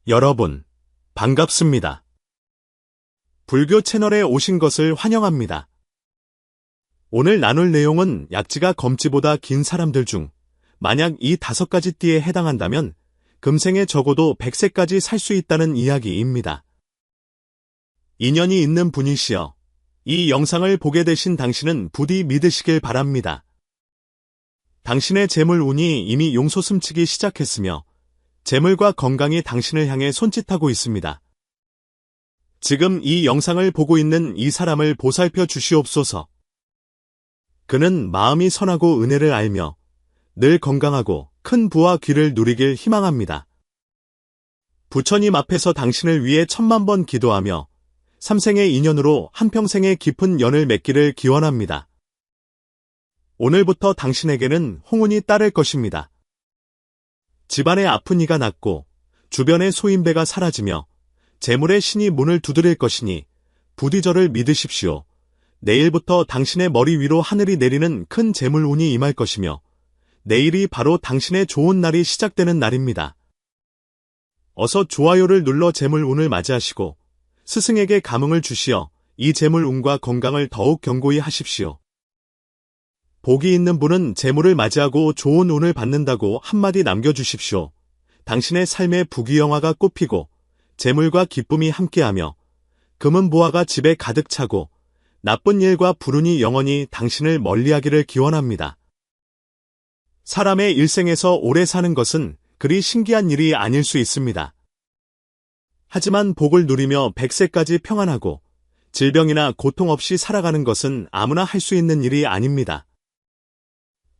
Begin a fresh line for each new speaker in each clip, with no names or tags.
여러분, 반갑습니다. 불교 채널에 오신 것을 환영합니다. 오늘 나눌 내용은 약지가 검지보다 긴 사람들 중 만약 이 5가지 띠에 해당한다면 금생에 적어도 100세까지 살 수 있다는 이야기입니다. 인연이 있는 분이시여, 이 영상을 보게 되신 당신은 부디 믿으시길 바랍니다. 당신의 재물 운이 이미 용솟음치기 시작했으며 재물과 건강이 당신을 향해 손짓하고 있습니다. 지금 이 영상을 보고 있는 이 사람을 보살펴 주시옵소서. 그는 마음이 선하고 은혜를 알며 늘 건강하고 큰 부와 귀를 누리길 희망합니다. 부처님 앞에서 당신을 위해 1000만 번 기도하며 3생의 인연으로 한평생의 깊은 연을 맺기를 기원합니다. 오늘부터 당신에게는 홍운이 따를 것입니다. 집안의 아픈 이가 낫고 주변의 소인배가 사라지며 재물의 신이 문을 두드릴 것이니 부디 저를 믿으십시오. 내일부터 당신의 머리 위로 하늘이 내리는 큰 재물 운이 임할 것이며 내일이 바로 당신의 좋은 날이 시작되는 날입니다. 어서 좋아요를 눌러 재물 운을 맞이하시고 스승에게 감흥을 주시어 이 재물 운과 건강을 더욱 견고히 하십시오. 복이 있는 분은 재물을 맞이하고 좋은 운을 받는다고 한마디 남겨주십시오. 당신의 삶에 부귀영화가 꽃피고 재물과 기쁨이 함께하며 금은보화가 집에 가득 차고 나쁜 일과 불운이 영원히 당신을 멀리하기를 기원합니다. 사람의 일생에서 오래 사는 것은 그리 신기한 일이 아닐 수 있습니다. 하지만 복을 누리며 100세까지 평안하고 질병이나 고통 없이 살아가는 것은 아무나 할 수 있는 일이 아닙니다.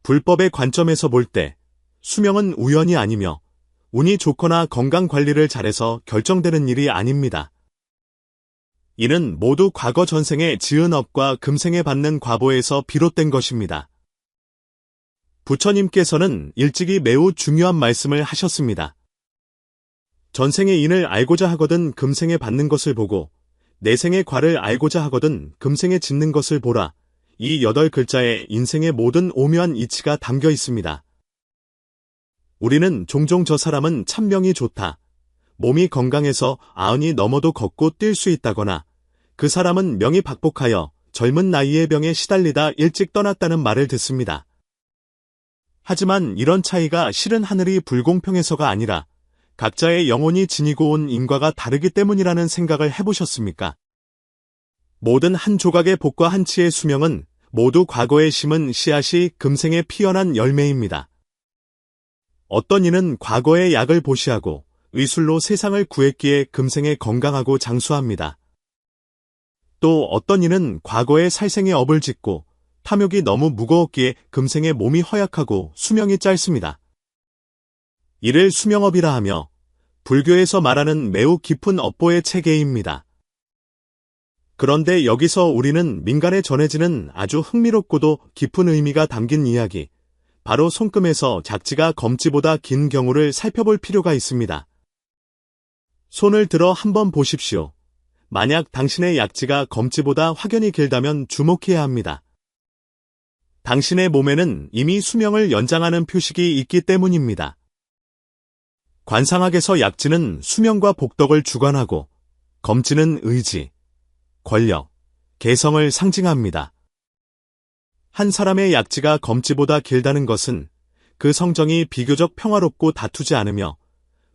불법의 관점에서 볼 때 수명은 우연이 아니며 운이 좋거나 건강 관리를 잘해서 결정되는 일이 아닙니다. 이는 모두 과거 전생에 지은 업과 금생에 받는 과보에서 비롯된 것입니다. 부처님께서는 일찍이 매우 중요한 말씀을 하셨습니다. 전생의 인을 알고자 하거든 금생에 받는 것을 보고 내생의 과를 알고자 하거든 금생에 짓는 것을 보라. 이 8글자에 인생의 모든 오묘한 이치가 담겨 있습니다. 우리는 종종 저 사람은 참 명이 좋다, 몸이 건강해서 90이 넘어도 걷고 뛸 수 있다거나 그 사람은 명이 박복하여 젊은 나이에 병에 시달리다 일찍 떠났다는 말을 듣습니다. 하지만 이런 차이가 실은 하늘이 불공평해서가 아니라 각자의 영혼이 지니고 온 인과가 다르기 때문이라는 생각을 해보셨습니까? 모든 한 조각의 복과 한치의 수명은 모두 과거에 심은 씨앗이 금생에 피어난 열매입니다. 어떤 이는 과거의 약을 보시하고 의술로 세상을 구했기에 금생에 건강하고 장수합니다. 또 어떤 이는 과거의 살생의 업을 짓고 탐욕이 너무 무거웠기에 금생에 몸이 허약하고 수명이 짧습니다. 이를 수명업이라 하며 불교에서 말하는 매우 깊은 업보의 체계입니다. 그런데 여기서 우리는 민간에 전해지는 아주 흥미롭고도 깊은 의미가 담긴 이야기, 바로 손금에서 작지가 검지보다 긴 경우를 살펴볼 필요가 있습니다. 손을 들어 한번 보십시오. 만약 당신의 약지가 검지보다 확연히 길다면 주목해야 합니다. 당신의 몸에는 이미 수명을 연장하는 표식이 있기 때문입니다. 관상학에서 약지는 수명과 복덕을 주관하고 검지는 의지, 권력, 개성을 상징합니다. 한 사람의 약지가 검지보다 길다는 것은 그 성정이 비교적 평화롭고 다투지 않으며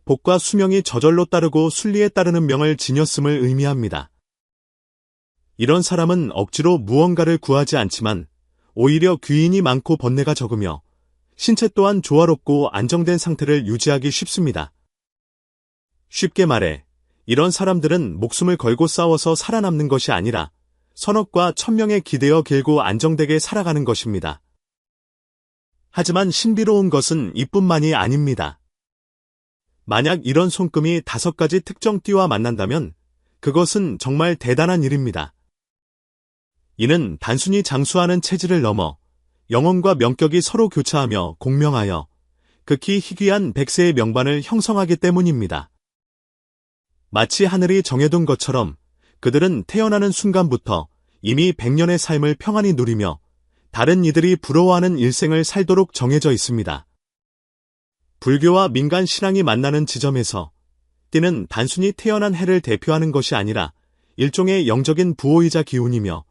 복과 수명이 저절로 따르고 순리에 따르는 명을 지녔음을 의미합니다. 이런 사람은 억지로 무언가를 구하지 않지만 오히려 귀인이 많고 번뇌가 적으며 신체 또한 조화롭고 안정된 상태를 유지하기 쉽습니다. 쉽게 말해 이런 사람들은 목숨을 걸고 싸워서 살아남는 것이 아니라 선업과 천명에 기대어 길고 안정되게 살아가는 것입니다. 하지만 신비로운 것은 이뿐만이 아닙니다. 만약 이런 손금이 5가지 특정 띠와 만난다면 그것은 정말 대단한 일입니다. 이는 단순히 장수하는 체질을 넘어 영혼과 명격이 서로 교차하며 공명하여 극히 희귀한 100세의 명반을 형성하기 때문입니다. 마치 하늘이 정해둔 것처럼 그들은 태어나는 순간부터 이미 100년의 삶을 평안히 누리며 다른 이들이 부러워하는 일생을 살도록 정해져 있습니다. 불교와 민간 신앙이 만나는 지점에서 띠는 단순히 태어난 해를 대표하는 것이 아니라 일종의 영적인 부호이자 기운이며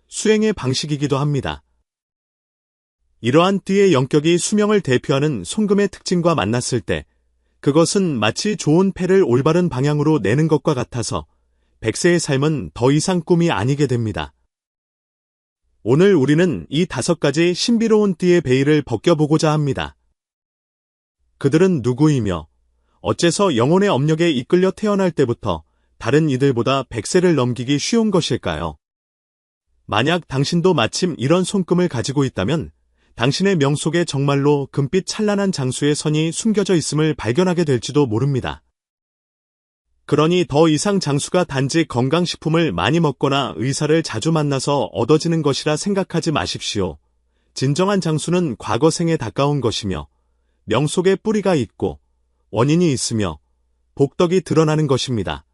수행의 방식이기도 합니다. 이러한 띠의 영격이 수명을 대표하는 손금의 특징과 만났을 때 그것은 마치 좋은 패를 올바른 방향으로 내는 것과 같아서 백세의 삶은 더 이상 꿈이 아니게 됩니다. 오늘 우리는 이 5가지 신비로운 띠의 베일을 벗겨보고자 합니다. 그들은 누구이며 어째서 영혼의 업력에 이끌려 태어날 때부터 다른 이들보다 100세를 넘기기 쉬운 것일까요? 만약 당신도 마침 이런 손금을 가지고 있다면 당신의 명 속에 정말로 금빛 찬란한 장수의 선이 숨겨져 있음을 발견하게 될지도 모릅니다. 그러니 더 이상 장수가 단지 건강식품을 많이 먹거나 의사를 자주 만나서 얻어지는 것이라 생각하지 마십시오. 진정한 장수는 과거 생에 가까운 것이며 명 속에 뿌리가 있고 원인이 있으며 복덕이 드러나는 것입니다.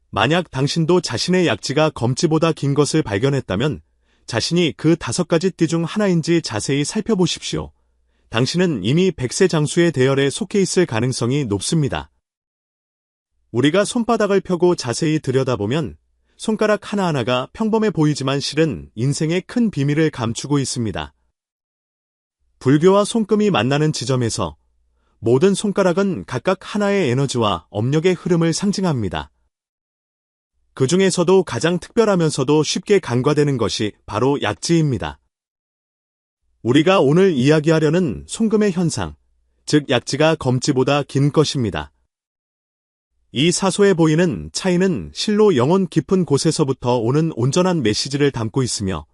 만약 당신도 자신의 약지가 검지보다 긴 것을 발견했다면 자신이 그 5가지 띠 중 하나인지 자세히 살펴보십시오. 당신은 이미 100세 장수의 대열에 속해 있을 가능성이 높습니다. 우리가 손바닥을 펴고 자세히 들여다보면 손가락 하나하나가 평범해 보이지만 실은 인생의 큰 비밀을 감추고 있습니다. 불교와 손금이 만나는 지점에서 모든 손가락은 각각 하나의 에너지와 업력의 흐름을 상징합니다. 그 중에서도 가장 특별하면서도 쉽게 간과되는 것이 바로 약지입니다. 우리가 오늘 이야기하려는 손금의 현상, 즉 약지가 검지보다 긴 것입니다. 이 사소해 보이는 차이는 실로 영혼 깊은 곳에서부터 오는 온전한 메시지를 담고 있으며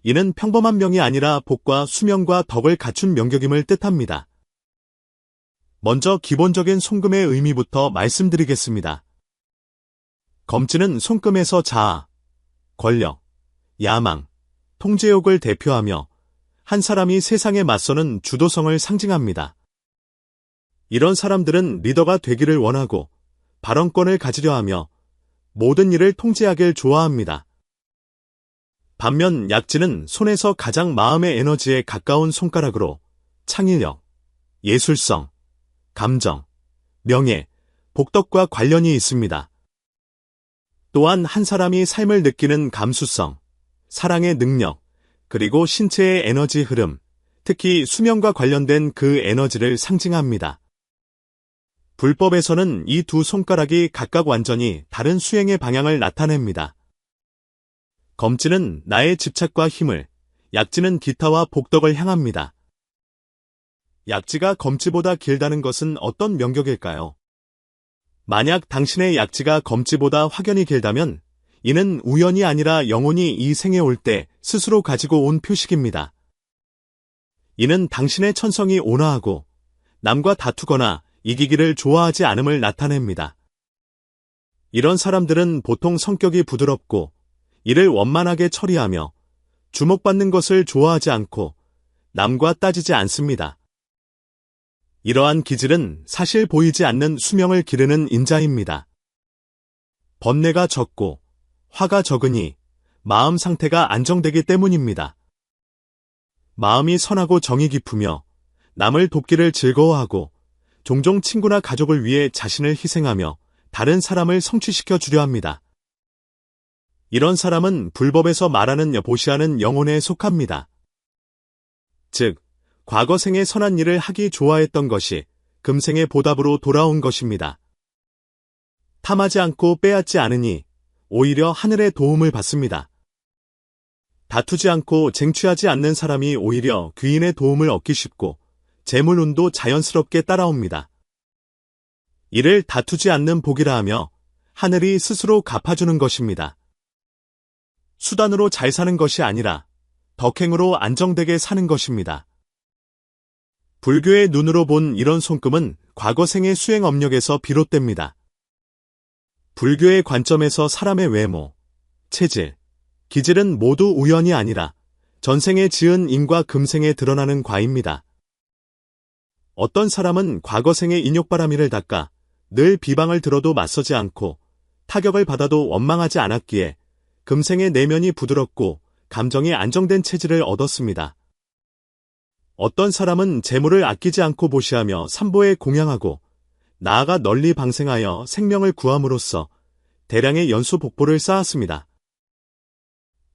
이는 평범한 명이 아니라 복과 수명과 덕을 갖춘 명격임을 뜻합니다. 먼저 기본적인 손금의 의미부터 말씀드리겠습니다. 검지는 손금에서 자아, 권력, 야망, 통제욕을 대표하며 한 사람이 세상에 맞서는 주도성을 상징합니다. 이런 사람들은 리더가 되기를 원하고 발언권을 가지려 하며 모든 일을 통제하길 좋아합니다. 반면 약지는 손에서 가장 마음의 에너지에 가까운 손가락으로 창의력, 예술성, 감정, 명예, 복덕과 관련이 있습니다. 또한 한 사람이 삶을 느끼는 감수성, 사랑의 능력, 그리고 신체의 에너지 흐름, 특히 수명과 관련된 그 에너지를 상징합니다. 불법에서는 이 두 손가락이 각각 완전히 다른 수행의 방향을 나타냅니다. 검지는 나의 집착과 힘을, 약지는 기타와 복덕을 향합니다. 약지가 검지보다 길다는 것은 어떤 명격일까요? 만약 당신의 약지가 검지보다 확연히 길다면 이는 우연이 아니라 영혼이 이 생에 올 때 스스로 가지고 온 표식입니다. 이는 당신의 천성이 온화하고 남과 다투거나 이기기를 좋아하지 않음을 나타냅니다. 이런 사람들은 보통 성격이 부드럽고 이를 원만하게 처리하며 주목받는 것을 좋아하지 않고 남과 따지지 않습니다. 이러한 기질은 사실 보이지 않는 수명을 기르는 인자입니다. 번뇌가 적고 화가 적으니 마음 상태가 안정되기 때문입니다. 마음이 선하고 정이 깊으며 남을 돕기를 즐거워하고 종종 친구나 가족을 위해 자신을 희생하며 다른 사람을 성취시켜 주려 합니다. 이런 사람은 불법에서 말하는 보시하는 영혼에 속합니다. 즉, 과거 생에 선한 일을 하기 좋아했던 것이 금생의 보답으로 돌아온 것입니다. 탐하지 않고 빼앗지 않으니 오히려 하늘의 도움을 받습니다. 다투지 않고 쟁취하지 않는 사람이 오히려 귀인의 도움을 얻기 쉽고 재물운도 자연스럽게 따라옵니다. 이를 다투지 않는 복이라 하며 하늘이 스스로 갚아주는 것입니다. 수단으로 잘 사는 것이 아니라 덕행으로 안정되게 사는 것입니다. 불교의 눈으로 본 이런 손금은 과거 생의 수행 업력에서 비롯됩니다. 불교의 관점에서 사람의 외모, 체질, 기질은 모두 우연이 아니라 전생에 지은 인과 금생에 드러나는 과입니다. 어떤 사람은 과거 생의 인욕바라미를 닦아 늘 비방을 들어도 맞서지 않고 타격을 받아도 원망하지 않았기에 금생의 내면이 부드럽고 감정이 안정된 체질을 얻었습니다. 어떤 사람은 재물을 아끼지 않고 보시하며 삼보에 공양하고 나아가 널리 방생하여 생명을 구함으로써 대량의 연수 복보를 쌓았습니다.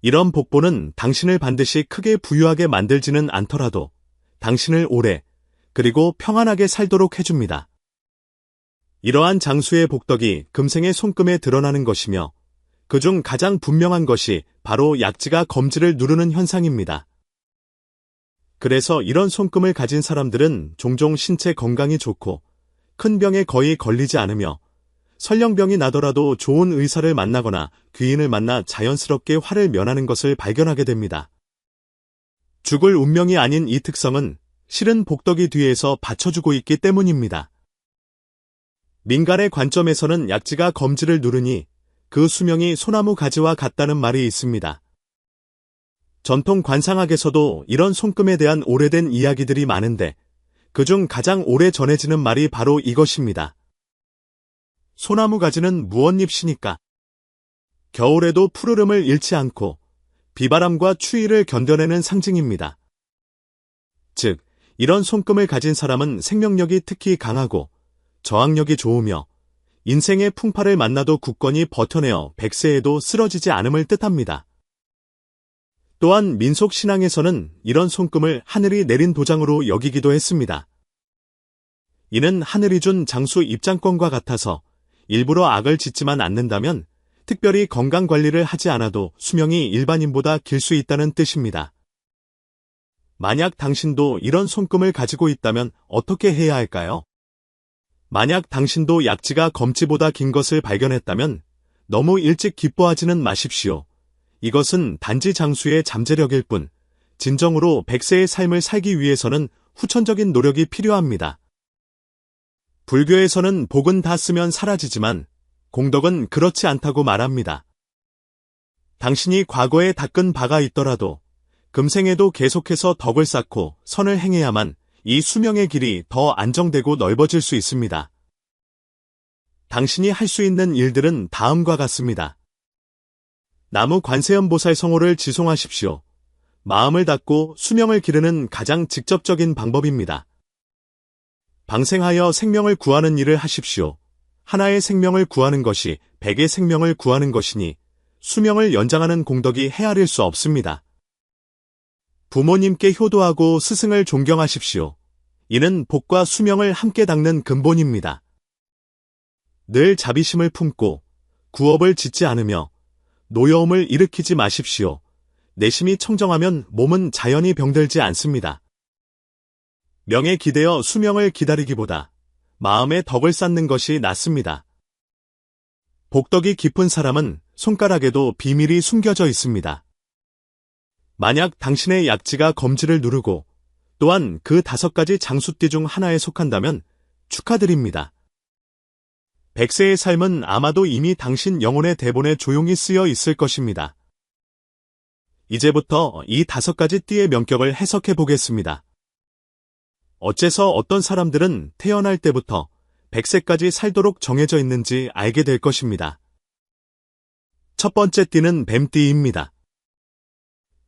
이런 복보는 당신을 반드시 크게 부유하게 만들지는 않더라도 당신을 오래 그리고 평안하게 살도록 해줍니다. 이러한 장수의 복덕이 금생의 손금에 드러나는 것이며 그중 가장 분명한 것이 바로 약지가 검지를 누르는 현상입니다. 그래서 이런 손금을 가진 사람들은 종종 신체 건강이 좋고 큰 병에 거의 걸리지 않으며 설령병이 나더라도 좋은 의사를 만나거나 귀인을 만나 자연스럽게 화를 면하는 것을 발견하게 됩니다. 죽을 운명이 아닌 이 특성은 실은 복덕이 뒤에서 받쳐주고 있기 때문입니다. 민간의 관점에서는 약지가 검지를 누르니 그 수명이 소나무 가지와 같다는 말이 있습니다. 전통 관상학에서도 이런 손금에 대한 오래된 이야기들이 많은데 그중 가장 오래 전해지는 말이 바로 이것입니다. 소나무 가지는 무엇잎이니까? 겨울에도 푸르름을 잃지 않고 비바람과 추위를 견뎌내는 상징입니다. 즉, 이런 손금을 가진 사람은 생명력이 특히 강하고 저항력이 좋으며 인생의 풍파를 만나도 굳건히 버텨내어 백세에도 쓰러지지 않음을 뜻합니다. 또한 민속신앙에서는 이런 손금을 하늘이 내린 도장으로 여기기도 했습니다. 이는 하늘이 준 장수 입장권과 같아서 일부러 악을 짓지만 않는다면 특별히 건강관리를 하지 않아도 수명이 일반인보다 길 수 있다는 뜻입니다. 만약 당신도 이런 손금을 가지고 있다면 어떻게 해야 할까요? 만약 당신도 약지가 검지보다 긴 것을 발견했다면 너무 일찍 기뻐하지는 마십시오. 이것은 단지 장수의 잠재력일 뿐, 진정으로 백세의 삶을 살기 위해서는 후천적인 노력이 필요합니다. 불교에서는 복은 다 쓰면 사라지지만 공덕은 그렇지 않다고 말합니다. 당신이 과거에 닦은 바가 있더라도 금생에도 계속해서 덕을 쌓고 선을 행해야만 이 수명의 길이 더 안정되고 넓어질 수 있습니다. 당신이 할 수 있는 일들은 다음과 같습니다. 나무 관세음보살 성호를 지송하십시오. 마음을 닫고 수명을 기르는 가장 직접적인 방법입니다. 방생하여 생명을 구하는 일을 하십시오. 하나의 생명을 구하는 것이 100의 생명을 구하는 것이니 수명을 연장하는 공덕이 헤아릴 수 없습니다. 부모님께 효도하고 스승을 존경하십시오. 이는 복과 수명을 함께 닦는 근본입니다. 늘 자비심을 품고 구업을 짓지 않으며 노여움을 일으키지 마십시오. 내심이 청정하면 몸은 자연히 병들지 않습니다. 명에 기대어 수명을 기다리기보다 마음의 덕을 쌓는 것이 낫습니다. 복덕이 깊은 사람은 손가락에도 비밀이 숨겨져 있습니다. 만약 당신의 약지가 검지를 누르고 또한 그 5가지 장수띠 중 하나에 속한다면 축하드립니다. 백세의 삶은 아마도 이미 당신 영혼의 대본에 조용히 쓰여 있을 것입니다. 이제부터 이 5가지 띠의 명격을 해석해 보겠습니다. 어째서 어떤 사람들은 태어날 때부터 100세까지 살도록 정해져 있는지 알게 될 것입니다. 첫 번째 띠는 뱀띠입니다.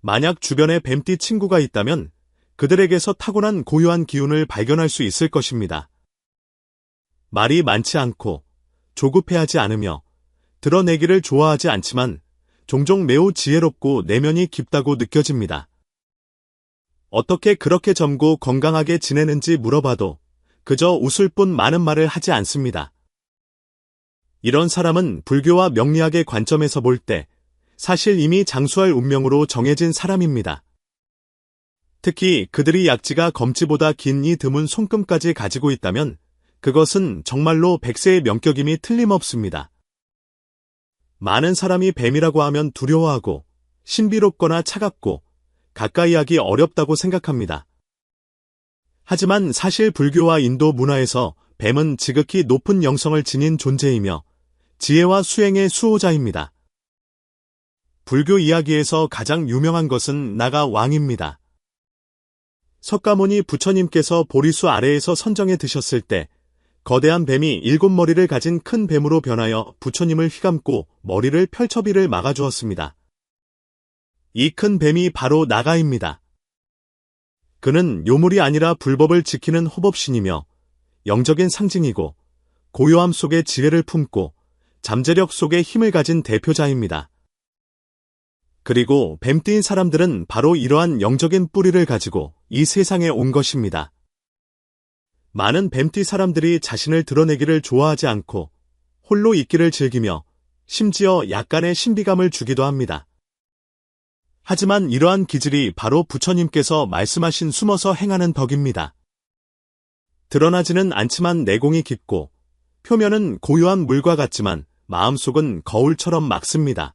만약 주변에 뱀띠 친구가 있다면 그들에게서 타고난 고유한 기운을 발견할 수 있을 것입니다. 말이 많지 않고 조급해하지 않으며 드러내기를 좋아하지 않지만 종종 매우 지혜롭고 내면이 깊다고 느껴집니다. 어떻게 그렇게 젊고 건강하게 지내는지 물어봐도 그저 웃을 뿐 많은 말을 하지 않습니다. 이런 사람은 불교와 명리학의 관점에서 볼 때 사실 이미 장수할 운명으로 정해진 사람입니다. 특히 그들이 약지가 검지보다 긴 이 드문 손금까지 가지고 있다면 그것은 정말로 백세의 명격임이 틀림없습니다. 많은 사람이 뱀이라고 하면 두려워하고 신비롭거나 차갑고 가까이 하기 어렵다고 생각합니다. 하지만 사실 불교와 인도 문화에서 뱀은 지극히 높은 영성을 지닌 존재이며 지혜와 수행의 수호자입니다. 불교 이야기에서 가장 유명한 것은 나가 왕입니다. 석가모니 부처님께서 보리수 아래에서 선정에 드셨을 때 거대한 뱀이 7머리를 가진 큰 뱀으로 변하여 부처님을 휘감고 머리를 펼쳐비를 막아주었습니다. 이 큰 뱀이 바로 나가입니다. 그는 요물이 아니라 불법을 지키는 호법신이며 영적인 상징이고 고요함 속에 지혜를 품고 잠재력 속에 힘을 가진 대표자입니다. 그리고 뱀띠인 사람들은 바로 이러한 영적인 뿌리를 가지고 이 세상에 온 것입니다. 많은 뱀띠 사람들이 자신을 드러내기를 좋아하지 않고 홀로 있기를 즐기며 심지어 약간의 신비감을 주기도 합니다. 하지만 이러한 기질이 바로 부처님께서 말씀하신 숨어서 행하는 덕입니다. 드러나지는 않지만 내공이 깊고 표면은 고요한 물과 같지만 마음속은 거울처럼 맑습니다.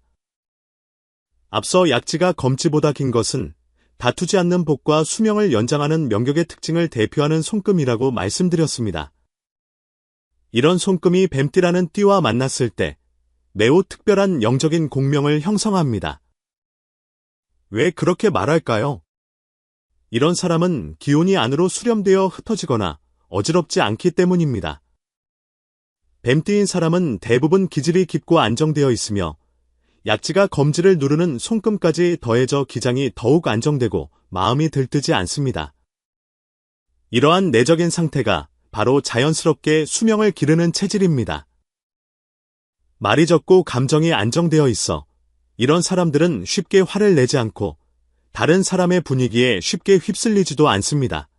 앞서 약지가 검지보다 긴 것은 다투지 않는 복과 수명을 연장하는 명격의 특징을 대표하는 손금이라고 말씀드렸습니다. 이런 손금이 뱀띠라는 띠와 만났을 때 매우 특별한 영적인 공명을 형성합니다. 왜 그렇게 말할까요? 이런 사람은 기운이 안으로 수렴되어 흩어지거나 어지럽지 않기 때문입니다. 뱀띠인 사람은 대부분 기질이 깊고 안정되어 있으며 약지가 검지를 누르는 손금까지 더해져 기장이 더욱 안정되고 마음이 들뜨지 않습니다. 이러한 내적인 상태가 바로 자연스럽게 수명을 기르는 체질입니다. 말이 적고 감정이 안정되어 있어 이런 사람들은 쉽게 화를 내지 않고 다른 사람의 분위기에 쉽게 휩쓸리지도 않습니다.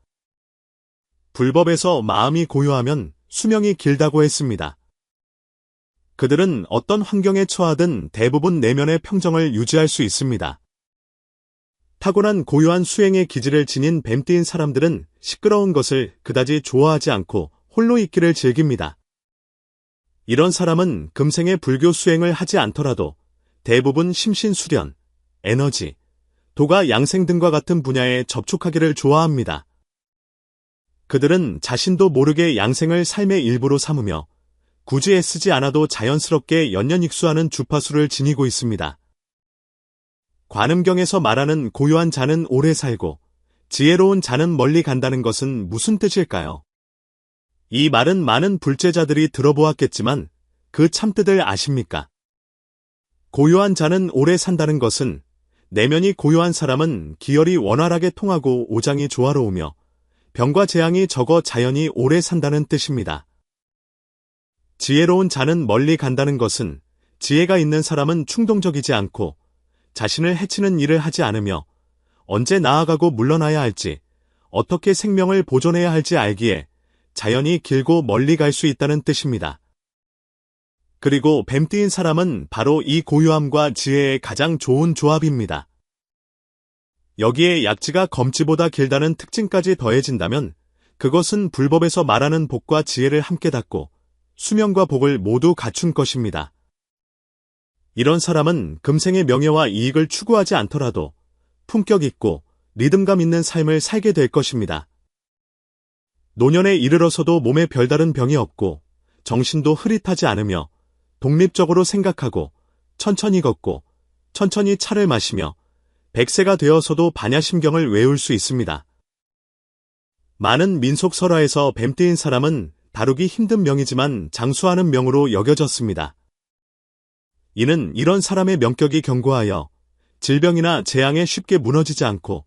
불법에서 마음이 고요하면 수명이 길다고 했습니다. 그들은 어떤 환경에 처하든 대부분 내면의 평정을 유지할 수 있습니다. 타고난 고요한 수행의 기질을 지닌 뱀띠인 사람들은 시끄러운 것을 그다지 좋아하지 않고 홀로 있기를 즐깁니다. 이런 사람은 금생의 불교 수행을 하지 않더라도 대부분 심신수련, 에너지, 도가 양생 등과 같은 분야에 접촉하기를 좋아합니다. 그들은 자신도 모르게 양생을 삶의 일부로 삼으며 굳이 애쓰지 않아도 자연스럽게 연년익수하는 주파수를 지니고 있습니다. 관음경에서 말하는 고요한 자는 오래 살고 지혜로운 자는 멀리 간다는 것은 무슨 뜻일까요? 이 말은 많은 불제자들이 들어보았겠지만 그 참뜻을 아십니까? 고요한 자는 오래 산다는 것은 내면이 고요한 사람은 기혈이 원활하게 통하고 오장이 조화로우며 병과 재앙이 적어 자연히 오래 산다는 뜻입니다. 지혜로운 자는 멀리 간다는 것은 지혜가 있는 사람은 충동적이지 않고 자신을 해치는 일을 하지 않으며 언제 나아가고 물러나야 할지 어떻게 생명을 보존해야 할지 알기에 자연히 길고 멀리 갈 수 있다는 뜻입니다. 그리고 뱀띠인 사람은 바로 이 고요함과 지혜의 가장 좋은 조합입니다. 여기에 약지가 검지보다 길다는 특징까지 더해진다면 그것은 불법에서 말하는 복과 지혜를 함께 닫고 수명과 복을 모두 갖춘 것입니다. 이런 사람은 금생의 명예와 이익을 추구하지 않더라도 품격 있고 리듬감 있는 삶을 살게 될 것입니다. 노년에 이르러서도 몸에 별다른 병이 없고 정신도 흐릿하지 않으며 독립적으로 생각하고 천천히 걷고 천천히 차를 마시며 100세가 되어서도 반야심경을 외울 수 있습니다. 많은 민속설화에서 뱀띠인 사람은 다루기 힘든 명이지만 장수하는 명으로 여겨졌습니다. 이는 이런 사람의 명격이 견고하여 질병이나 재앙에 쉽게 무너지지 않고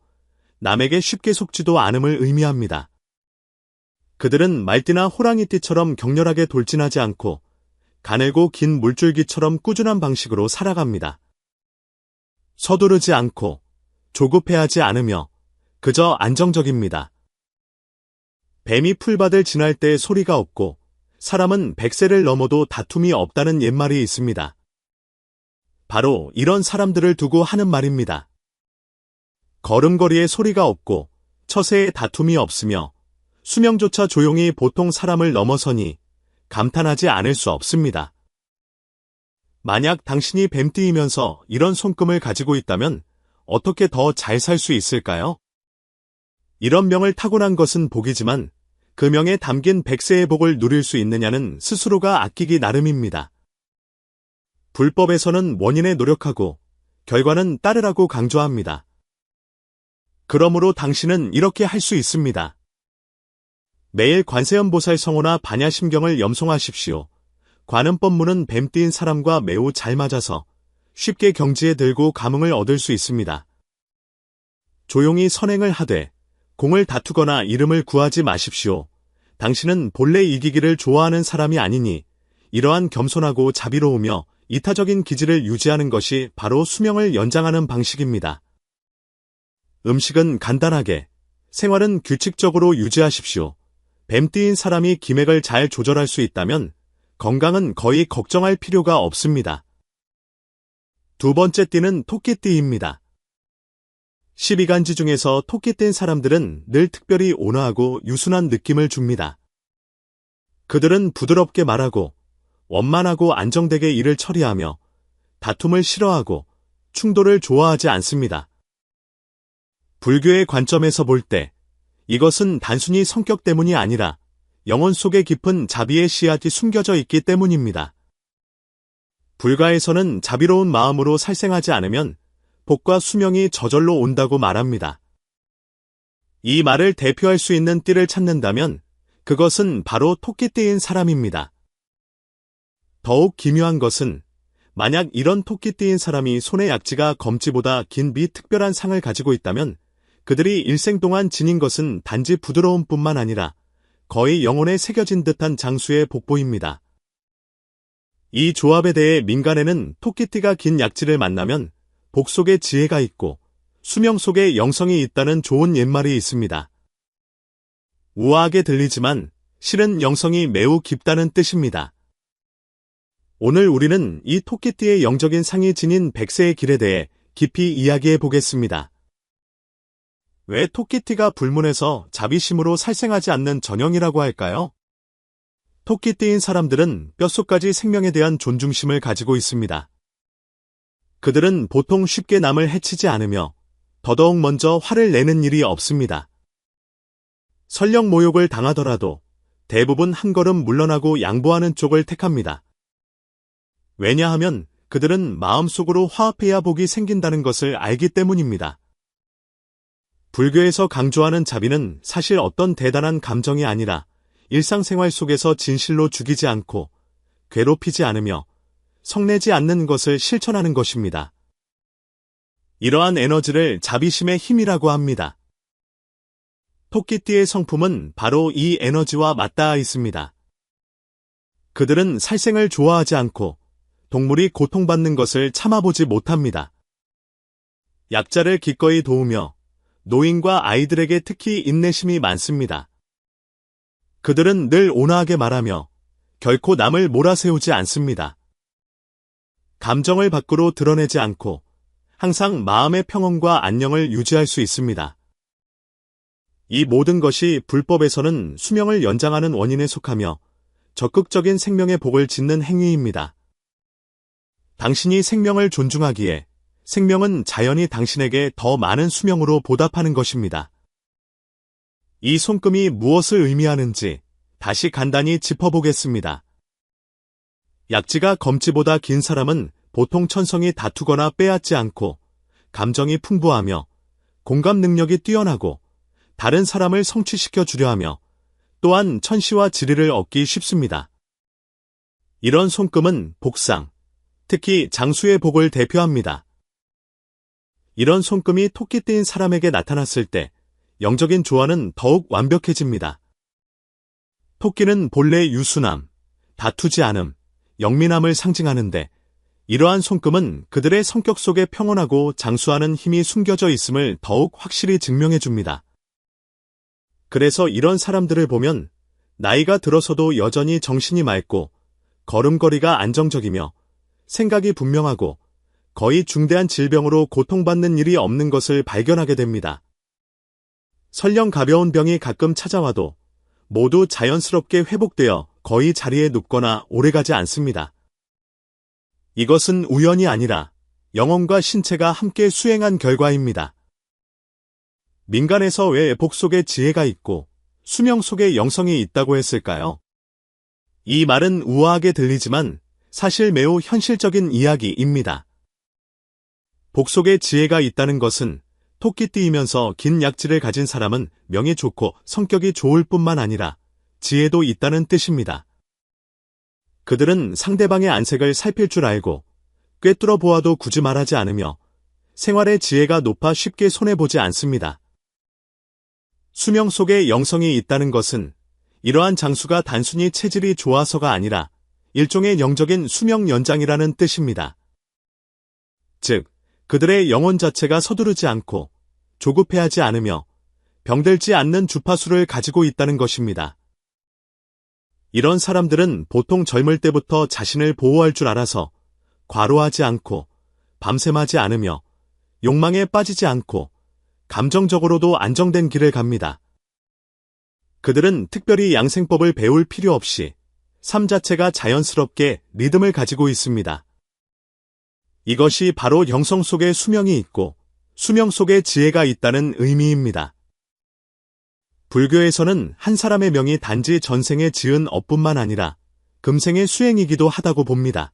남에게 쉽게 속지도 않음을 의미합니다. 그들은 말띠나 호랑이띠처럼 격렬하게 돌진하지 않고 가늘고 긴 물줄기처럼 꾸준한 방식으로 살아갑니다. 서두르지 않고 조급해하지 않으며 그저 안정적입니다. 뱀이 풀밭을 지날 때 소리가 없고 사람은 100세를 넘어도 다툼이 없다는 옛말이 있습니다. 바로 이런 사람들을 두고 하는 말입니다. 걸음걸이에 소리가 없고 처세에 다툼이 없으며 수명조차 조용히 보통 사람을 넘어서니 감탄하지 않을 수 없습니다. 만약 당신이 뱀띠이면서 이런 손금을 가지고 있다면 어떻게 더 잘 살 수 있을까요? 이런 명을 타고난 것은 복이지만 그 명에 담긴 100세의 복을 누릴 수 있느냐는 스스로가 아끼기 나름입니다. 불법에서는 원인에 노력하고 결과는 따르라고 강조합니다. 그러므로 당신은 이렇게 할 수 있습니다. 매일 관세음보살 성호나 반야심경을 염송하십시오. 관음법문은 뱀띠인 사람과 매우 잘 맞아서 쉽게 경지에 들고 감흥을 얻을 수 있습니다. 조용히 선행을 하되 공을 다투거나 이름을 구하지 마십시오. 당신은 본래 이기기를 좋아하는 사람이 아니니 이러한 겸손하고 자비로우며 이타적인 기질을 유지하는 것이 바로 수명을 연장하는 방식입니다. 음식은 간단하게, 생활은 규칙적으로 유지하십시오. 뱀띠인 사람이 기맥을 잘 조절할 수 있다면 건강은 거의 걱정할 필요가 없습니다. 두 번째 띠는 토끼띠입니다. 12간지 중에서 토끼띠인 사람들은 늘 특별히 온화하고 유순한 느낌을 줍니다. 그들은 부드럽게 말하고 원만하고 안정되게 일을 처리하며 다툼을 싫어하고 충돌을 좋아하지 않습니다. 불교의 관점에서 볼 때 이것은 단순히 성격 때문이 아니라 영혼 속에 깊은 자비의 씨앗이 숨겨져 있기 때문입니다. 불가에서는 자비로운 마음으로 살생하지 않으면 복과 수명이 저절로 온다고 말합니다. 이 말을 대표할 수 있는 띠를 찾는다면 그것은 바로 토끼띠인 사람입니다. 더욱 기묘한 것은 만약 이런 토끼띠인 사람이 손의 약지가 검지보다 긴 특별한 상을 가지고 있다면 그들이 일생 동안 지닌 것은 단지 부드러움뿐만 아니라 거의 영혼에 새겨진 듯한 장수의 복보입니다. 이 조합에 대해 민간에는 토끼띠가 긴 약지를 만나면 복 속에 지혜가 있고 수명 속에 영성이 있다는 좋은 옛말이 있습니다. 우아하게 들리지만 실은 영성이 매우 깊다는 뜻입니다. 오늘 우리는 이 토끼띠의 영적인 상이 지닌 백세의 길에 대해 깊이 이야기해 보겠습니다. 왜 토끼띠가 불문해서 자비심으로 살생하지 않는 전형이라고 할까요? 토끼띠인 사람들은 뼛속까지 생명에 대한 존중심을 가지고 있습니다. 그들은 보통 쉽게 남을 해치지 않으며 더더욱 먼저 화를 내는 일이 없습니다. 설령 모욕을 당하더라도 대부분 한 걸음 물러나고 양보하는 쪽을 택합니다. 왜냐하면 그들은 마음속으로 화합해야 복이 생긴다는 것을 알기 때문입니다. 불교에서 강조하는 자비는 사실 어떤 대단한 감정이 아니라 일상생활 속에서 진실로 죽이지 않고 괴롭히지 않으며 성내지 않는 것을 실천하는 것입니다. 이러한 에너지를 자비심의 힘이라고 합니다. 토끼띠의 성품은 바로 이 에너지와 맞닿아 있습니다. 그들은 살생을 좋아하지 않고 동물이 고통받는 것을 참아보지 못합니다. 약자를 기꺼이 도우며 노인과 아이들에게 특히 인내심이 많습니다. 그들은 늘 온화하게 말하며 결코 남을 몰아세우지 않습니다. 감정을 밖으로 드러내지 않고 항상 마음의 평온과 안녕을 유지할 수 있습니다. 이 모든 것이 불법에서는 수명을 연장하는 원인에 속하며 적극적인 생명의 복을 짓는 행위입니다. 당신이 생명을 존중하기에 생명은 자연히 당신에게 더 많은 수명으로 보답하는 것입니다. 이 손금이 무엇을 의미하는지 다시 간단히 짚어보겠습니다. 약지가 검지보다 긴 사람은 보통 천성이 다투거나 빼앗지 않고 감정이 풍부하며 공감 능력이 뛰어나고 다른 사람을 성취시켜 주려 하며 또한 천시와 지리를 얻기 쉽습니다. 이런 손금은 복상, 특히 장수의 복을 대표합니다. 이런 손금이 토끼띠인 사람에게 나타났을 때 영적인 조화는 더욱 완벽해집니다. 토끼는 본래 유순함, 다투지 않음, 영민함을 상징하는데 이러한 손금은 그들의 성격 속에 평온하고 장수하는 힘이 숨겨져 있음을 더욱 확실히 증명해 줍니다. 그래서 이런 사람들을 보면 나이가 들어서도 여전히 정신이 맑고 걸음걸이가 안정적이며 생각이 분명하고 거의 중대한 질병으로 고통받는 일이 없는 것을 발견하게 됩니다. 설령 가벼운 병이 가끔 찾아와도 모두 자연스럽게 회복되어 거의 자리에 눕거나 오래가지 않습니다. 이것은 우연이 아니라 영혼과 신체가 함께 수행한 결과입니다. 민간에서 왜 복 속에 지혜가 있고 수명 속에 영성이 있다고 했을까요? 이 말은 우아하게 들리지만 사실 매우 현실적인 이야기입니다. 복 속에 지혜가 있다는 것은 토끼띠이면서 긴 약지를 가진 사람은 명이 좋고 성격이 좋을 뿐만 아니라 지혜도 있다는 뜻입니다. 그들은 상대방의 안색을 살필 줄 알고 꿰뚫어 보아도 굳이 말하지 않으며 생활의 지혜가 높아 쉽게 손해보지 않습니다. 수명 속에 영성이 있다는 것은 이러한 장수가 단순히 체질이 좋아서가 아니라 일종의 영적인 수명 연장이라는 뜻입니다. 즉, 그들의 영혼 자체가 서두르지 않고 조급해하지 않으며 병들지 않는 주파수를 가지고 있다는 것입니다. 이런 사람들은 보통 젊을 때부터 자신을 보호할 줄 알아서 과로하지 않고 밤샘하지 않으며 욕망에 빠지지 않고 감정적으로도 안정된 길을 갑니다. 그들은 특별히 양생법을 배울 필요 없이 삶 자체가 자연스럽게 리듬을 가지고 있습니다. 이것이 바로 영성 속에 수명이 있고 수명 속에 지혜가 있다는 의미입니다. 불교에서는 한 사람의 명이 단지 전생에 지은 업뿐만 아니라 금생의 수행이기도 하다고 봅니다.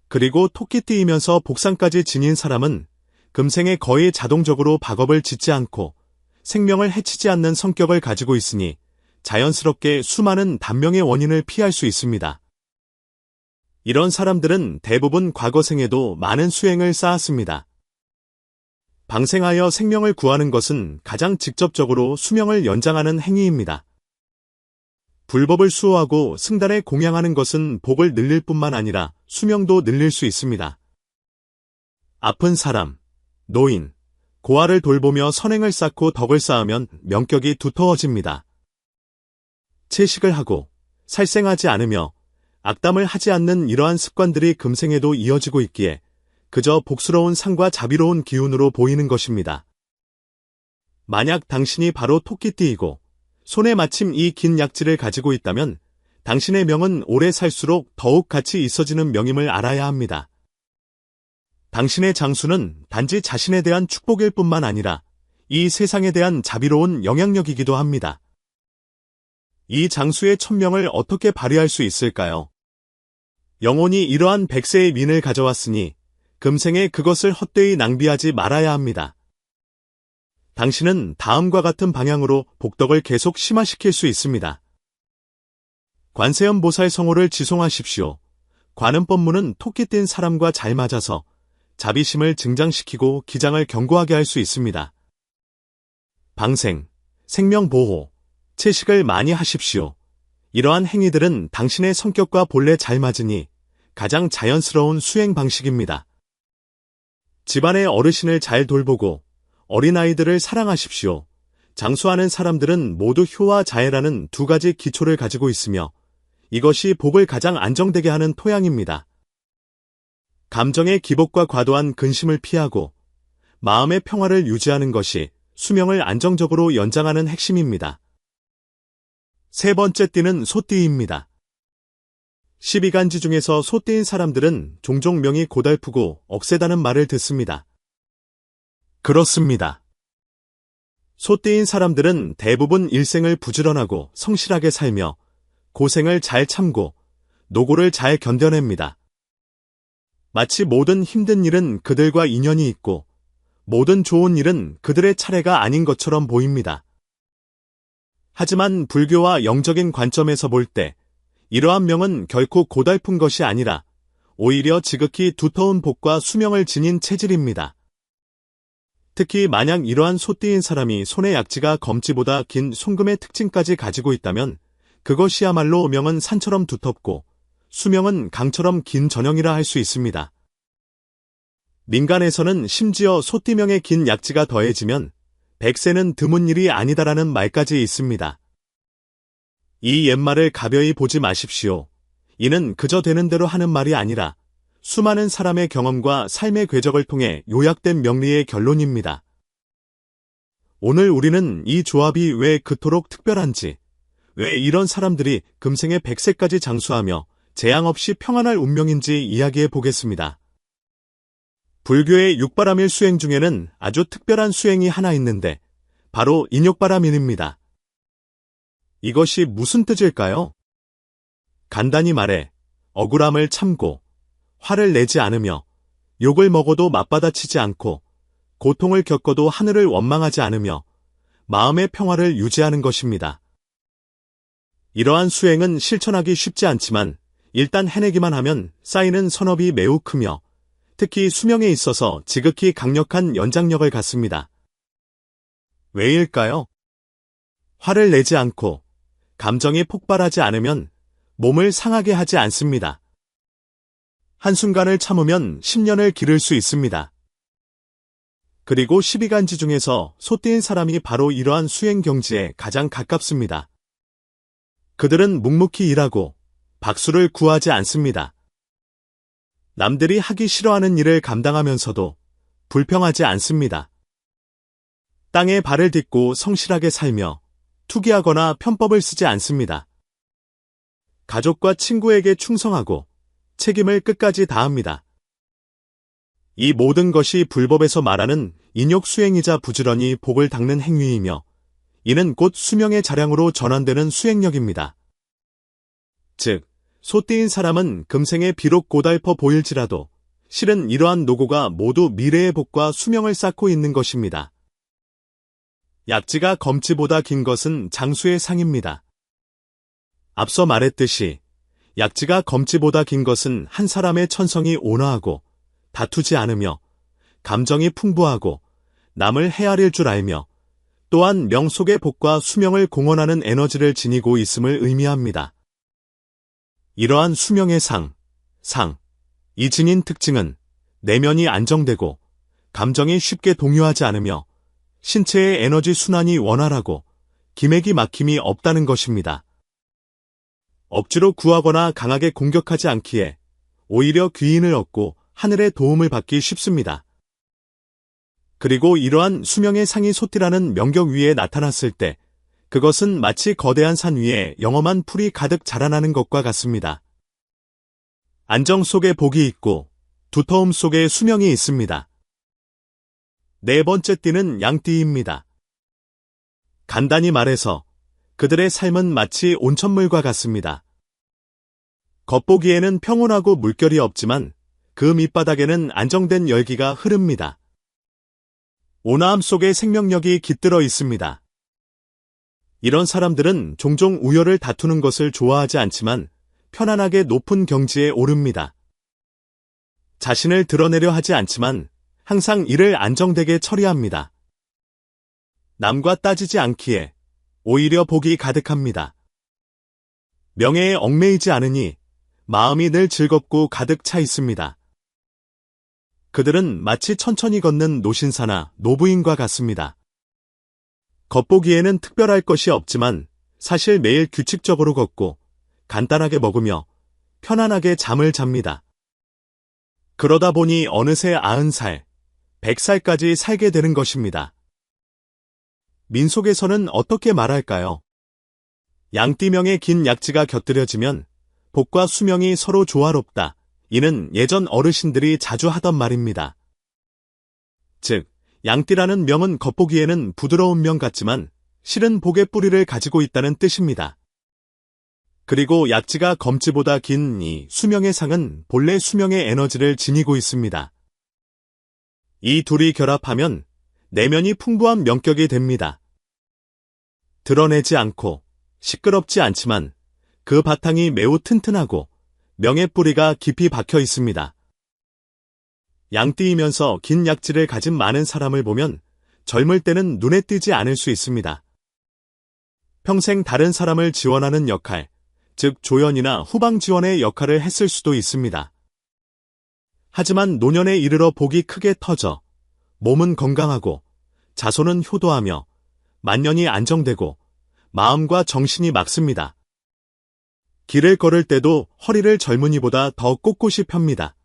그리고 토끼띠이면서 복상까지 지닌 사람은 금생에 거의 자동적으로 박업을 짓지 않고 생명을 해치지 않는 성격을 가지고 있으니 자연스럽게 수많은 단명의 원인을 피할 수 있습니다. 이런 사람들은 대부분 과거생에도 많은 수행을 쌓았습니다. 방생하여 생명을 구하는 것은 가장 직접적으로 수명을 연장하는 행위입니다. 불법을 수호하고 승달에 공양하는 것은 복을 늘릴 뿐만 아니라 수명도 늘릴 수 있습니다. 아픈 사람, 노인, 고아를 돌보며 선행을 쌓고 덕을 쌓으면 명격이 두터워집니다. 채식을 하고 살생하지 않으며 악담을 하지 않는 이러한 습관들이 금생에도 이어지고 있기에 그저 복스러운 상과 자비로운 기운으로 보이는 것입니다. 만약 당신이 바로 토끼띠이고 손에 마침 이 긴 약지를 가지고 있다면 당신의 명은 오래 살수록 더욱 가치 있어지는 명임을 알아야 합니다. 당신의 장수는 단지 자신에 대한 축복일 뿐만 아니라 이 세상에 대한 자비로운 영향력이기도 합니다. 이 장수의 천명을 어떻게 발휘할 수 있을까요? 영혼이 이러한 100세의 민을 가져왔으니 금생에 그것을 헛되이 낭비하지 말아야 합니다. 당신은 다음과 같은 방향으로 복덕을 계속 심화시킬 수 있습니다. 관세음 보살 성호를 지송하십시오. 관음법문은 토끼 띈 사람과 잘 맞아서 자비심을 증장시키고 기장을 견고하게 할 수 있습니다. 방생, 생명보호, 채식을 많이 하십시오. 이러한 행위들은 당신의 성격과 본래 잘 맞으니 가장 자연스러운 수행 방식입니다. 집안의 어르신을 잘 돌보고 어린아이들을 사랑하십시오. 장수하는 사람들은 모두 효와 자애라는 두 가지 기초를 가지고 있으며 이것이 복을 가장 안정되게 하는 토양입니다. 감정의 기복과 과도한 근심을 피하고 마음의 평화를 유지하는 것이 수명을 안정적으로 연장하는 핵심입니다. 세 번째 띠는 소띠입니다. 12간지 중에서 소띠인 사람들은 종종 명이 고달프고 억세다는 말을 듣습니다. 그렇습니다. 소띠인 사람들은 대부분 일생을 부지런하고 성실하게 살며 고생을 잘 참고 노고를 잘 견뎌냅니다. 마치 모든 힘든 일은 그들과 인연이 있고 모든 좋은 일은 그들의 차례가 아닌 것처럼 보입니다. 하지만 불교와 영적인 관점에서 볼 때 이러한 명은 결코 고달픈 것이 아니라 오히려 지극히 두터운 복과 수명을 지닌 체질입니다. 특히 만약 이러한 소띠인 사람이 손의 약지가 검지보다 긴 송금의 특징까지 가지고 있다면 그것이야말로 명은 산처럼 두텁고 수명은 강처럼 긴 전형이라 할 수 있습니다. 민간에서는 심지어 소띠명의 긴 약지가 더해지면 100세는 드문 일이 아니다라는 말까지 있습니다. 이 옛말을 가벼이 보지 마십시오. 이는 그저 되는 대로 하는 말이 아니라 수많은 사람의 경험과 삶의 궤적을 통해 요약된 명리의 결론입니다. 오늘 우리는 이 조합이 왜 그토록 특별한지, 왜 이런 사람들이 금생에 100세까지 장수하며 재앙 없이 평안할 운명인지 이야기해 보겠습니다. 불교의 육바람일 수행 중에는 아주 특별한 수행이 하나 있는데 바로 인욕바람일입니다. 이것이 무슨 뜻일까요? 간단히 말해 억울함을 참고 화를 내지 않으며 욕을 먹어도 맞받아치지 않고 고통을 겪어도 하늘을 원망하지 않으며 마음의 평화를 유지하는 것입니다. 이러한 수행은 실천하기 쉽지 않지만 일단 해내기만 하면 쌓이는 선업이 매우 크며 특히 수명에 있어서 지극히 강력한 연장력을 갖습니다. 왜일까요? 화를 내지 않고 감정이 폭발하지 않으면 몸을 상하게 하지 않습니다. 한순간을 참으면 10년을 기를 수 있습니다. 그리고 12간지 중에서 소띠인 사람이 바로 이러한 수행 경지에 가장 가깝습니다. 그들은 묵묵히 일하고 박수를 구하지 않습니다. 남들이 하기 싫어하는 일을 감당하면서도 불평하지 않습니다. 땅에 발을 딛고 성실하게 살며 투기하거나 편법을 쓰지 않습니다. 가족과 친구에게 충성하고 책임을 끝까지 다합니다. 이 모든 것이 불법에서 말하는 인욕수행이자 부지런히 복을 닦는 행위이며 이는 곧 수명의 자량으로 전환되는 수행력입니다. 즉, 소띠인 사람은 금생에 비록 고달퍼 보일지라도 실은 이러한 노고가 모두 미래의 복과 수명을 쌓고 있는 것입니다. 약지가 검지보다 긴 것은 장수의 상입니다. 앞서 말했듯이 약지가 검지보다 긴 것은 한 사람의 천성이 온화하고 다투지 않으며 감정이 풍부하고 남을 헤아릴 줄 알며 또한 명속의 복과 수명을 공헌하는 에너지를 지니고 있음을 의미합니다. 이러한 수명의 이 지닌 특징은 내면이 안정되고 감정이 쉽게 동요하지 않으며 신체의 에너지 순환이 원활하고 기맥이 막힘이 없다는 것입니다. 억지로 구하거나 강하게 공격하지 않기에 오히려 귀인을 얻고 하늘의 도움을 받기 쉽습니다. 그리고 이러한 수명의 상이 소띠라는 명격 위에 나타났을 때 그것은 마치 거대한 산 위에 영험한 풀이 가득 자라나는 것과 같습니다. 안정 속에 복이 있고 두터움 속에 수명이 있습니다. 네 번째 띠는 양띠입니다. 간단히 말해서 그들의 삶은 마치 온천물과 같습니다. 겉보기에는 평온하고 물결이 없지만 그 밑바닥에는 안정된 열기가 흐릅니다. 온화함 속에 생명력이 깃들어 있습니다. 이런 사람들은 종종 우열을 다투는 것을 좋아하지 않지만 편안하게 높은 경지에 오릅니다. 자신을 드러내려 하지 않지만 항상 일을 안정되게 처리합니다. 남과 따지지 않기에 오히려 복이 가득합니다. 명예에 얽매이지 않으니 마음이 늘 즐겁고 가득 차 있습니다. 그들은 마치 천천히 걷는 노신사나 노부인과 같습니다. 겉보기에는 특별할 것이 없지만 사실 매일 규칙적으로 걷고 간단하게 먹으며 편안하게 잠을 잡니다. 그러다 보니 어느새 90살, 100살까지 살게 되는 것입니다. 민속에서는 어떻게 말할까요? 양띠명의 긴 약지가 곁들여지면 복과 수명이 서로 조화롭다. 이는 예전 어르신들이 자주 하던 말입니다. 즉, 양띠라는 명은 겉보기에는 부드러운 명 같지만 실은 복의 뿌리를 가지고 있다는 뜻입니다. 그리고 약지가 검지보다 긴 이 수명의 상은 본래 수명의 에너지를 지니고 있습니다. 이 둘이 결합하면 내면이 풍부한 명격이 됩니다. 드러내지 않고 시끄럽지 않지만 그 바탕이 매우 튼튼하고 명의 뿌리가 깊이 박혀 있습니다. 양띠이면서 긴 약지를 가진 많은 사람을 보면 젊을 때는 눈에 띄지 않을 수 있습니다. 평생 다른 사람을 지원하는 역할, 즉 조연이나 후방 지원의 역할을 했을 수도 있습니다. 하지만 노년에 이르러 복이 크게 터져 몸은 건강하고 자손은 효도하며 만년이 안정되고 마음과 정신이 맑습니다. 길을 걸을 때도 허리를 젊은이보다 더 꼿꼿이 펴니다.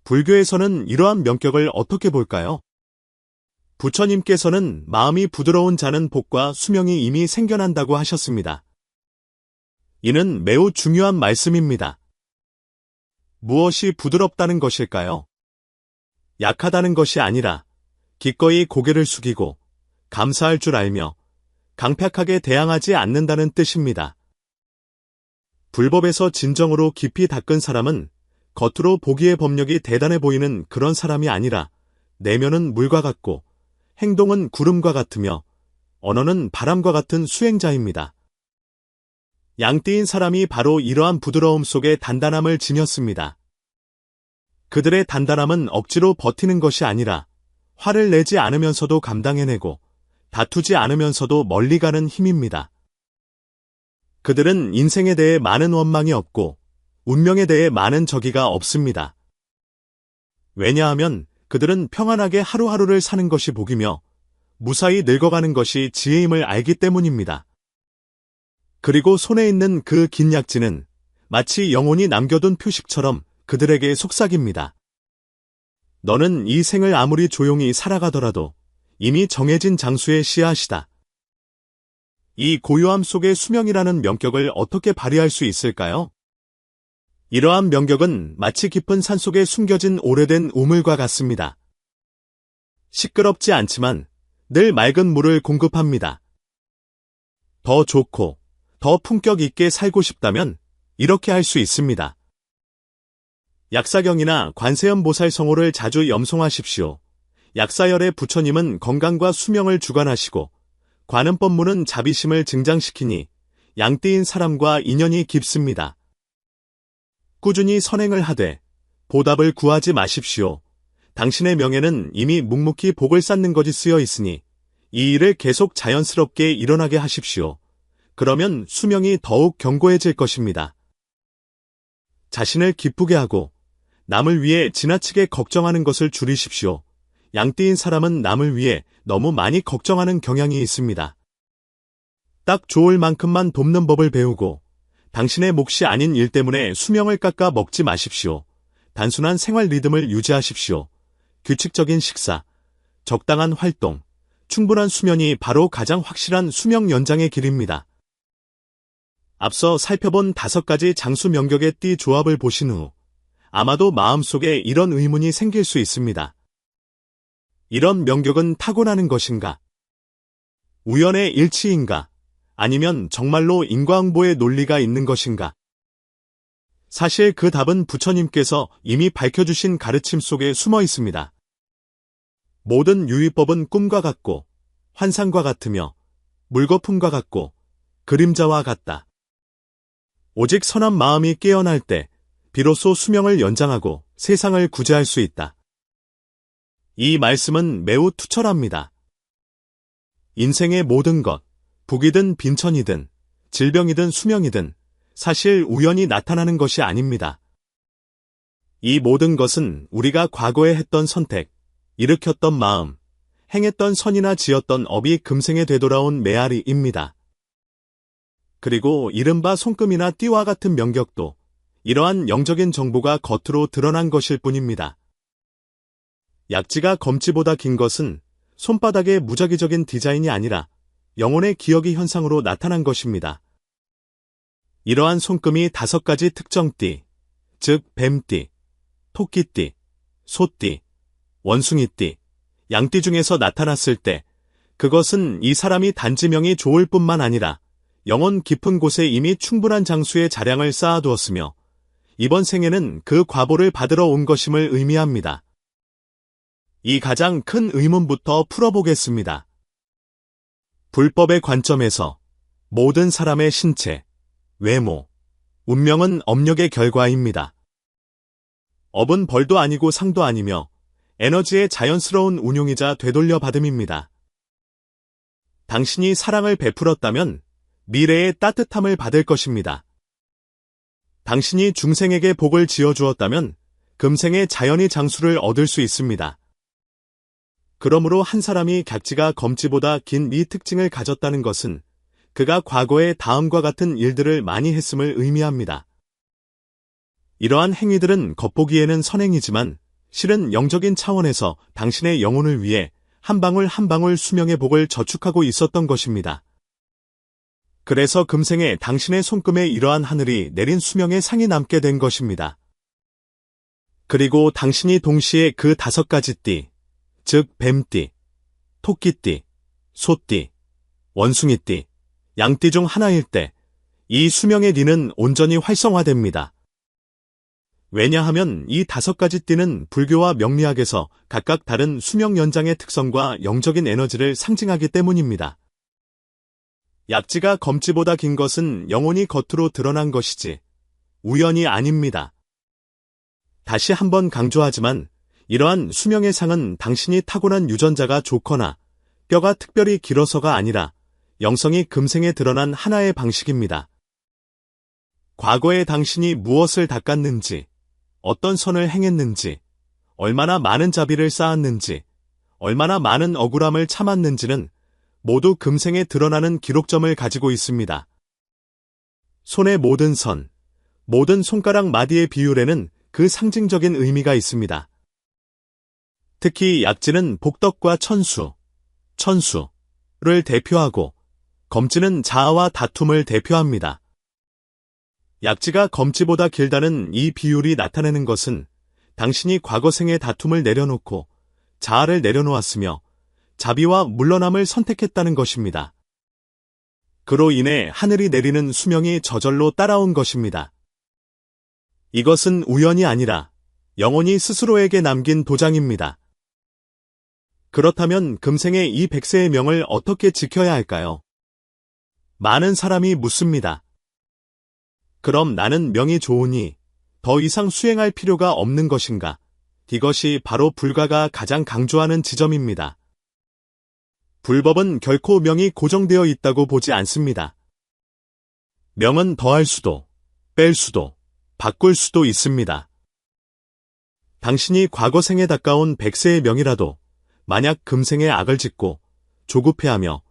불교에서는 이러한 명격을 어떻게 볼까요? 부처님께서는 마음이 부드러운 자는 복과 수명이 이미 생겨난다고 하셨습니다. 이는 매우 중요한 말씀입니다. 무엇이 부드럽다는 것일까요? 약하다는 것이 아니라 기꺼이 고개를 숙이고 감사할 줄 알며 강팍하게 대항하지 않는다는 뜻입니다. 불법에서 진정으로 깊이 닦은 사람은 겉으로 보기에 법력이 대단해 보이는 그런 사람이 아니라 내면은 물과 같고 행동은 구름과 같으며 언어는 바람과 같은 수행자입니다. 양띠인 사람이 바로 이러한 부드러움 속에 단단함을 지녔습니다. 그들의 단단함은 억지로 버티는 것이 아니라 화를 내지 않으면서도 감당해내고 다투지 않으면서도 멀리 가는 힘입니다. 그들은 인생에 대해 많은 원망이 없고 운명에 대해 많은 저기가 없습니다. 왜냐하면 그들은 평안하게 하루하루를 사는 것이 복이며 무사히 늙어가는 것이 지혜임을 알기 때문입니다. 그리고 손에 있는 그 긴 약지는 마치 영혼이 남겨둔 표식처럼 그들에게 속삭입니다. 너는 이 생을 아무리 조용히 살아가더라도 이미 정해진 장수의 씨앗이다. 이 고요함 속의 수명이라는 명격을 어떻게 발휘할 수 있을까요? 이러한 명격은 마치 깊은 산속에 숨겨진 오래된 우물과 같습니다. 시끄럽지 않지만 늘 맑은 물을 공급합니다. 더 좋고 더 품격 있게 살고 싶다면 이렇게 할 수 있습니다. 약사경이나 관세음 보살성호를 자주 염송하십시오. 약사열의 부처님은 건강과 수명을 주관하시고 관음법문은 자비심을 증장시키니 양띠인 사람과 인연이 깊습니다. 꾸준히 선행을 하되 보답을 구하지 마십시오. 당신의 명예는 이미 묵묵히 복을 쌓는 것이 쓰여 있으니 이 일을 계속 자연스럽게 일어나게 하십시오. 그러면 수명이 더욱 견고해질 것입니다. 자신을 기쁘게 하고 남을 위해 지나치게 걱정하는 것을 줄이십시오. 양띠인 사람은 남을 위해 너무 많이 걱정하는 경향이 있습니다. 딱 좋을 만큼만 돕는 법을 배우고 당신의 몫이 아닌 일 때문에 수명을 깎아 먹지 마십시오. 단순한 생활 리듬을 유지하십시오. 규칙적인 식사, 적당한 활동, 충분한 수면이 바로 가장 확실한 수명 연장의 길입니다. 앞서 살펴본 5가지 장수 명격의 띠 조합을 보신 후 아마도 마음속에 이런 의문이 생길 수 있습니다. 이런 명격은 타고나는 것인가? 우연의 일치인가? 아니면 정말로 인과응보의 논리가 있는 것인가? 사실 그 답은 부처님께서 이미 밝혀주신 가르침 속에 숨어 있습니다. 모든 유의법은 꿈과 같고 환상과 같으며 물거품과 같고 그림자와 같다. 오직 선한 마음이 깨어날 때 비로소 수명을 연장하고 세상을 구제할 수 있다. 이 말씀은 매우 투철합니다. 인생의 모든 것, 북이든 빈천이든 질병이든 수명이든 사실 우연히 나타나는 것이 아닙니다. 이 모든 것은 우리가 과거에 했던 선택, 일으켰던 마음, 행했던 선이나 지었던 업이 금생에 되돌아온 메아리입니다. 그리고 이른바 손금이나 띠와 같은 명격도 이러한 영적인 정보가 겉으로 드러난 것일 뿐입니다. 약지가 검지보다 긴 것은 손바닥의 무작위적인 디자인이 아니라 영혼의 기억이 현상으로 나타난 것입니다. 이러한 손금이 5가지 특정띠, 즉 뱀띠, 토끼띠, 소띠, 원숭이띠, 양띠 중에서 나타났을 때 그것은 이 사람이 단지 명이 좋을 뿐만 아니라 영혼 깊은 곳에 이미 충분한 장수의 자량을 쌓아두었으며 이번 생에는 그 과보를 받으러 온 것임을 의미합니다. 이 가장 큰 의문부터 풀어보겠습니다. 불법의 관점에서 모든 사람의 신체, 외모, 운명은 업력의 결과입니다. 업은 벌도 아니고 상도 아니며 에너지의 자연스러운 운용이자 되돌려 받음입니다. 당신이 사랑을 베풀었다면 미래의 따뜻함을 받을 것입니다. 당신이 중생에게 복을 지어주었다면 금생의 자연히 장수를 얻을 수 있습니다. 그러므로 한 사람이 객지가 검지보다 긴 이 특징을 가졌다는 것은 그가 과거에 다음과 같은 일들을 많이 했음을 의미합니다. 이러한 행위들은 겉보기에는 선행이지만 실은 영적인 차원에서 당신의 영혼을 위해 한 방울 한 방울 수명의 복을 저축하고 있었던 것입니다. 그래서 금생에 당신의 손금에 이러한 하늘이 내린 수명의 상이 남게 된 것입니다. 그리고 당신이 동시에 그 5가지 띠, 즉 뱀띠, 토끼띠, 소띠, 원숭이띠, 양띠 중 하나일 때 이 수명의 띠는 온전히 활성화됩니다. 왜냐하면 이 5가지 띠는 불교와 명리학에서 각각 다른 수명 연장의 특성과 영적인 에너지를 상징하기 때문입니다. 약지가 검지보다 긴 것은 영혼이 겉으로 드러난 것이지 우연이 아닙니다. 다시 한번 강조하지만 이러한 수명의 상은 당신이 타고난 유전자가 좋거나 뼈가 특별히 길어서가 아니라 영성이 금생에 드러난 하나의 방식입니다. 과거에 당신이 무엇을 닦았는지, 어떤 선을 행했는지, 얼마나 많은 자비를 쌓았는지, 얼마나 많은 억울함을 참았는지는 모두 금생에 드러나는 기록점을 가지고 있습니다. 손의 모든 선, 모든 손가락 마디의 비율에는 그 상징적인 의미가 있습니다. 특히 약지는 복덕과 천수를 대표하고 검지는 자아와 다툼을 대표합니다. 약지가 검지보다 길다는 이 비율이 나타내는 것은 당신이 과거생의 다툼을 내려놓고 자아를 내려놓았으며 자비와 물러남을 선택했다는 것입니다. 그로 인해 하늘이 내리는 수명이 저절로 따라온 것입니다. 이것은 우연이 아니라 영혼이 스스로에게 남긴 도장입니다. 그렇다면 금생의 이 100세의 명을 어떻게 지켜야 할까요? 많은 사람이 묻습니다. 그럼 나는 명이 좋으니 더 이상 수행할 필요가 없는 것인가? 이것이 바로 불가가 가장 강조하는 지점입니다. 불법은 결코 명이 고정되어 있다고 보지 않습니다. 명은 더할 수도, 뺄 수도, 바꿀 수도 있습니다. 당신이 과거생에 가까운 100세의 명이라도 만약 금생에 악을 짓고 조급해하며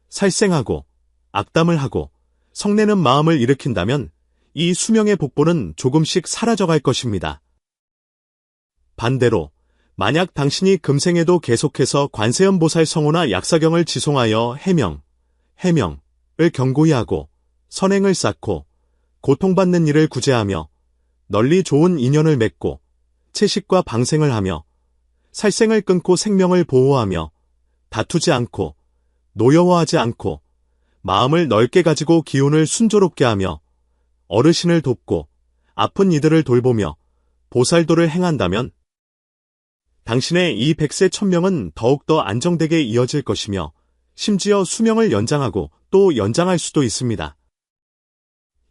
살생하고 악담을 하고 성내는 마음을 일으킨다면 이 수명의 복보는 조금씩 사라져갈 것입니다. 반대로 만약 당신이 금생에도 계속해서 관세음보살 성호나 약사경을 지송하여 해명을 경고히 하고 선행을 쌓고 고통받는 일을 구제하며 널리 좋은 인연을 맺고 채식과 방생을 하며 살생을 끊고 생명을 보호하며 다투지 않고 노여워하지 않고 마음을 넓게 가지고 기운을 순조롭게 하며 어르신을 돕고 아픈 이들을 돌보며 보살도를 행한다면 당신의 이 100세 천명은 더욱더 안정되게 이어질 것이며 심지어 수명을 연장하고 또 연장할 수도 있습니다.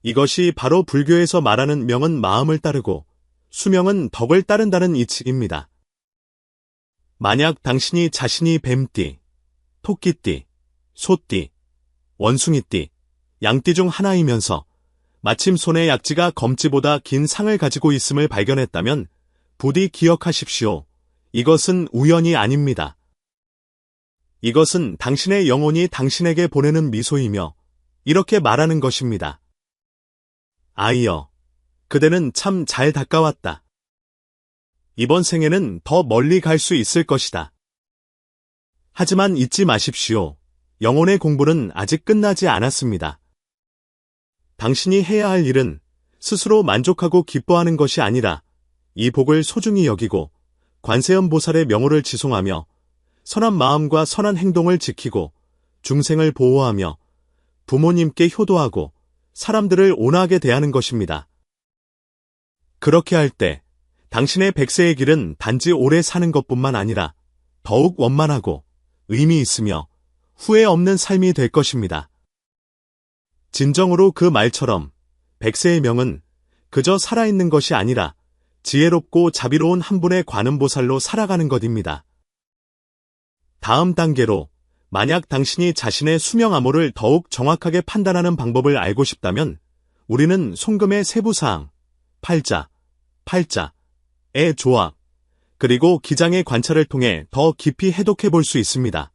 이것이 바로 불교에서 말하는 명은 마음을 따르고 수명은 덕을 따른다는 이치입니다. 만약 당신이 자신이 뱀띠, 토끼띠, 소띠, 원숭이띠, 양띠 중 하나이면서 마침 손에 약지가 검지보다 긴 상을 가지고 있음을 발견했다면 부디 기억하십시오. 이것은 우연이 아닙니다. 이것은 당신의 영혼이 당신에게 보내는 미소이며 이렇게 말하는 것입니다. 아이여, 그대는 참 잘 닦아왔다. 이번 생에는 더 멀리 갈 수 있을 것이다. 하지만 잊지 마십시오. 영혼의 공부는 아직 끝나지 않았습니다. 당신이 해야 할 일은 스스로 만족하고 기뻐하는 것이 아니라 이 복을 소중히 여기고 관세음보살의 명호를 지송하며 선한 마음과 선한 행동을 지키고 중생을 보호하며 부모님께 효도하고 사람들을 온화하게 대하는 것입니다. 그렇게 할 때 당신의 100세의 길은 단지 오래 사는 것뿐만 아니라 더욱 원만하고 의미 있으며 후회 없는 삶이 될 것입니다. 진정으로 그 말처럼 100세의 명은 그저 살아있는 것이 아니라 지혜롭고 자비로운 한 분의 관음보살로 살아가는 것입니다. 다음 단계로 만약 당신이 자신의 수명 암호를 더욱 정확하게 판단하는 방법을 알고 싶다면 우리는 송금의 세부사항, 팔자의 조합, 그리고 기장의 관찰을 통해 더 깊이 해독해 볼 수 있습니다.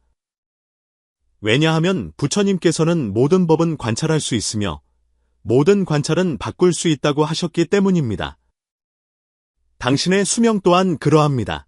왜냐하면 부처님께서는 모든 법은 관찰할 수 있으며 모든 관찰은 바꿀 수 있다고 하셨기 때문입니다. 당신의 수명 또한 그러합니다.